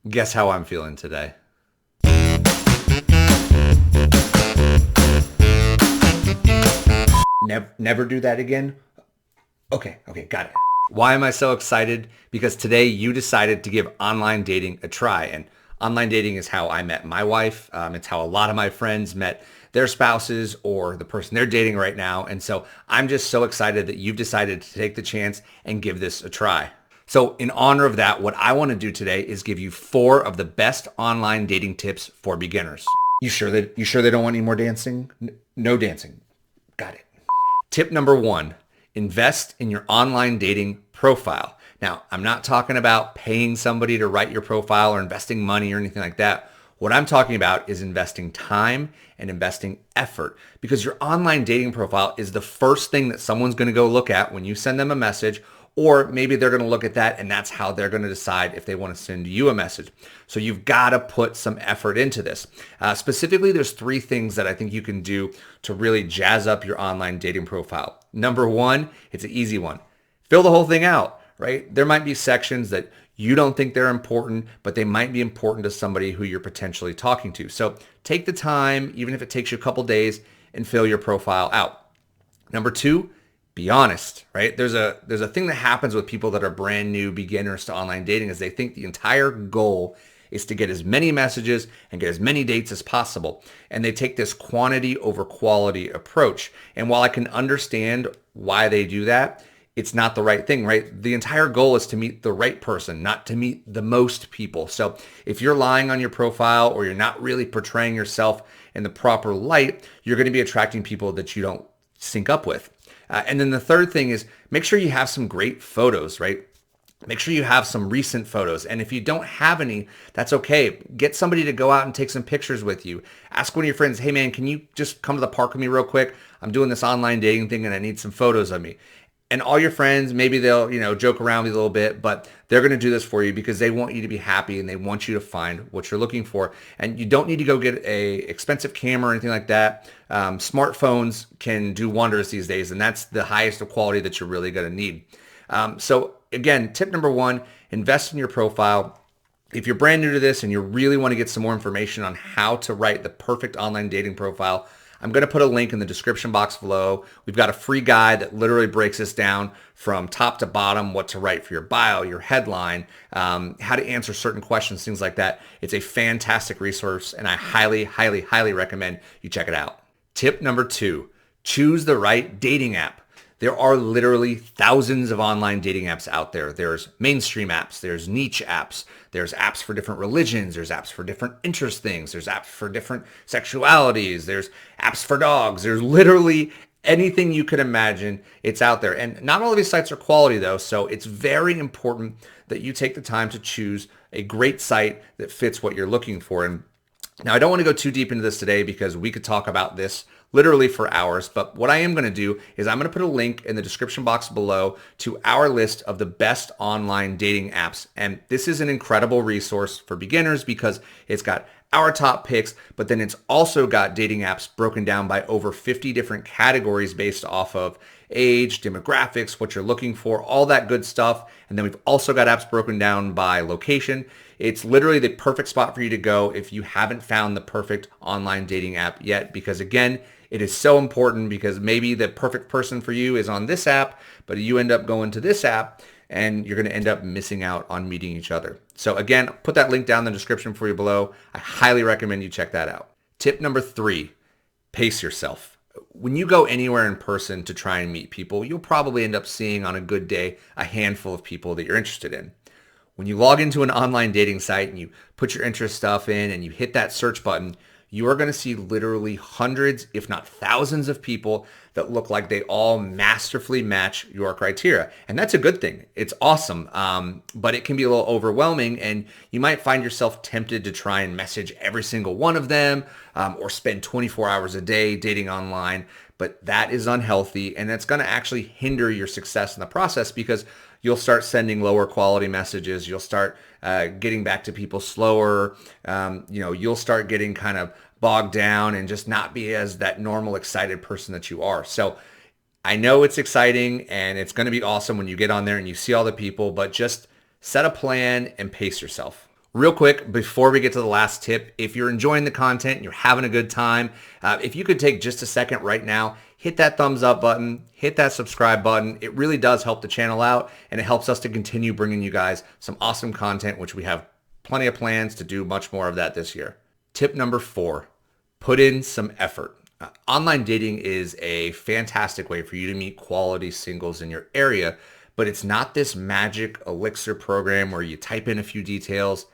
Guess how I'm feeling today. Never do that again. Okay, got it. Why am I so excited? Because today you decided to give online dating a try. And online dating is how I met my wife. It's how a lot of my friends met their spouses or the person they're dating right now. And so I'm just so excited that you've decided to take the chance and give this a try. So in honor of that, what I want to do today is give you 4 of the best online dating tips for beginners. You sure they don't want any more dancing? No dancing. Got it. Tip number 1, invest in your online dating profile. Now, I'm not talking about paying somebody to write your profile or investing money or anything like that. What I'm talking about is investing time and investing effort, because your online dating profile is the first thing that someone's going to go look at when you send them a message, or maybe they're going to look at that and that's how they're going to decide if they want to send you a message. So you've got to put some effort into this. Specifically, there's 3 things that I think you can do to really jazz up your online dating profile. Number 1, it's an easy one. Fill the whole thing out, right? There might be sections that you don't think they're important, but they might be important to somebody who you're potentially talking to. So take the time, even if it takes you a couple days, and fill your profile out. Number 2, be honest, right? There's a thing that happens with people that are brand new beginners to online dating is they think the entire goal is to get as many messages and get as many dates as possible. And they take this quantity over quality approach. And while I can understand why they do that, it's not the right thing, right? The entire goal is to meet the right person, not to meet the most people. So if you're lying on your profile or you're not really portraying yourself in the proper light, you're going to be attracting people that you don't sync up with. And then the third thing is make sure you have some great photos, right? Make sure you have some recent photos. And if you don't have any, that's okay. Get somebody to go out and take some pictures with you. Ask one of your friends, hey man, can you just come to the park with me real quick? I'm doing this online dating thing and I need some photos of me. And all your friends, maybe they'll, joke around with you a little bit, but they're going to do this for you because they want you to be happy and they want you to find what you're looking for. And you don't need to go get a expensive camera or anything like that. Smartphones can do wonders these days, and that's the highest of quality that you're really going to need. So again, tip number 1, invest in your profile. If you're brand new to this and you really want to get some more information on how to write the perfect online dating profile, I'm going to put a link in the description box below. We've got a free guide that literally breaks this down from top to bottom, what to write for your bio, your headline, how to answer certain questions, things like that. It's a fantastic resource, and I highly, highly, highly recommend you check it out. Tip number 2, choose the right dating app. There are literally thousands of online dating apps out there. There's mainstream apps, there's niche apps, there's apps for different religions, there's apps for different interest things, there's apps for different sexualities, there's apps for dogs. There's literally anything you could imagine, it's out there. And not all of these sites are quality though, so it's very important that you take the time to choose a great site that fits what you're looking for. And now, I don't want to go too deep into this today because we could talk about this literally for hours, but what I am going to do is I'm going to put a link in the description box below to our list of the best online dating apps. And this is an incredible resource for beginners because it's got our top picks, but then it's also got dating apps broken down by over 50 different categories based off of age, demographics, what you're looking for, all that good stuff. And then we've also got apps broken down by location. It's literally the perfect spot for you to go if you haven't found the perfect online dating app yet, because again, it is so important because maybe the perfect person for you is on this app, but you end up going to this app and you're going to end up missing out on meeting each other. So again, put that link down in the description for you below. I highly recommend you check that out. Tip number 3, pace yourself. When you go anywhere in person to try and meet people, you'll probably end up seeing on a good day a handful of people that you're interested in. When you log into an online dating site and you put your interest stuff in and you hit that search button, you are going to see literally hundreds, if not thousands of people that look like they all masterfully match your criteria. And that's a good thing. It's awesome. But it can be a little overwhelming and you might find yourself tempted to try and message every single one of them or spend 24 hours a day dating online. But that is unhealthy and it's going to actually hinder your success in the process because you'll start sending lower quality messages. You'll start getting back to people slower. You'll start getting kind of bogged down and just not be as that normal, excited person that you are. So I know it's exciting and it's going to be awesome when you get on there and you see all the people, but just set a plan and pace yourself. Real quick, before we get to the last tip, if you're enjoying the content, you're having a good time, if you could take just a second right now, hit that thumbs up button, hit that subscribe button. It really does help the channel out, and it helps us to continue bringing you guys some awesome content, which we have plenty of plans to do much more of that this year. Tip number 4, put in some effort. Online dating is a fantastic way for you to meet quality singles in your area, but it's not this magic elixir program where you type in a few details,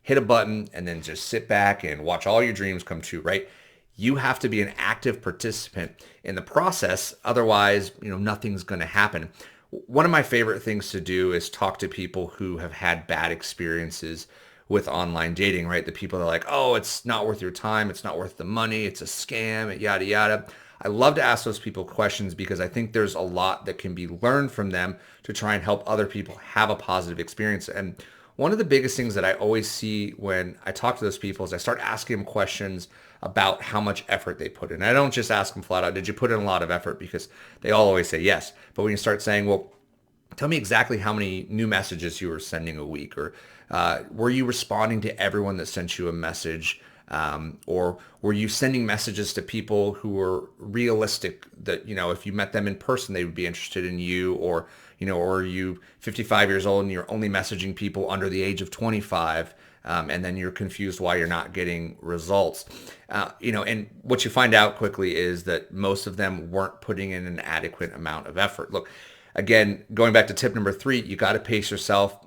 hit a button, and then just sit back and watch all your dreams come true, right? You have to be an active participant in the process. Otherwise, nothing's going to happen. One of my favorite things to do is talk to people who have had bad experiences with online dating, right? The people that are like, oh, it's not worth your time. It's not worth the money. It's a scam, yada, yada. I love to ask those people questions because I think there's a lot that can be learned from them to try and help other people have a positive experience. And one of the biggest things that I always see when I talk to those people is I start asking them questions about how much effort they put in. I don't just ask them flat out, did you put in a lot of effort? Because they all always say yes. But when you start saying, well, tell me exactly how many new messages you were sending a week, or were you responding to everyone that sent you a message? Or were you sending messages to people who were realistic that, if you met them in person, they would be interested in you? Or are you 55 years old and you're only messaging people under the age of 25, and then you're confused why you're not getting results? And what you find out quickly is that most of them weren't putting in an adequate amount of effort. Look, again, going back to tip number 3, you got to pace yourself.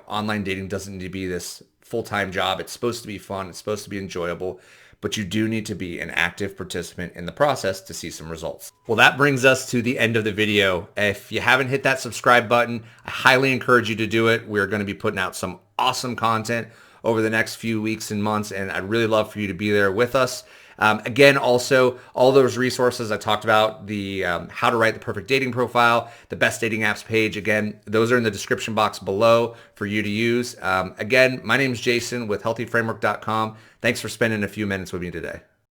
Online dating doesn't need to be this full-time job. It's supposed to be fun. It's supposed to be enjoyable, but you do need to be an active participant in the process to see some results. Well, that brings us to the end of the video. If you haven't hit that subscribe button, I highly encourage you to do it. We're going to be putting out some awesome content over the next few weeks and months, and I'd really love for you to be there with us. Again, also, all those resources I talked about, the how to write the perfect dating profile, the best dating apps page, again, those are in the description box below for you to use. Again, my name is Jason with healthyframework.com. Thanks for spending a few minutes with me today.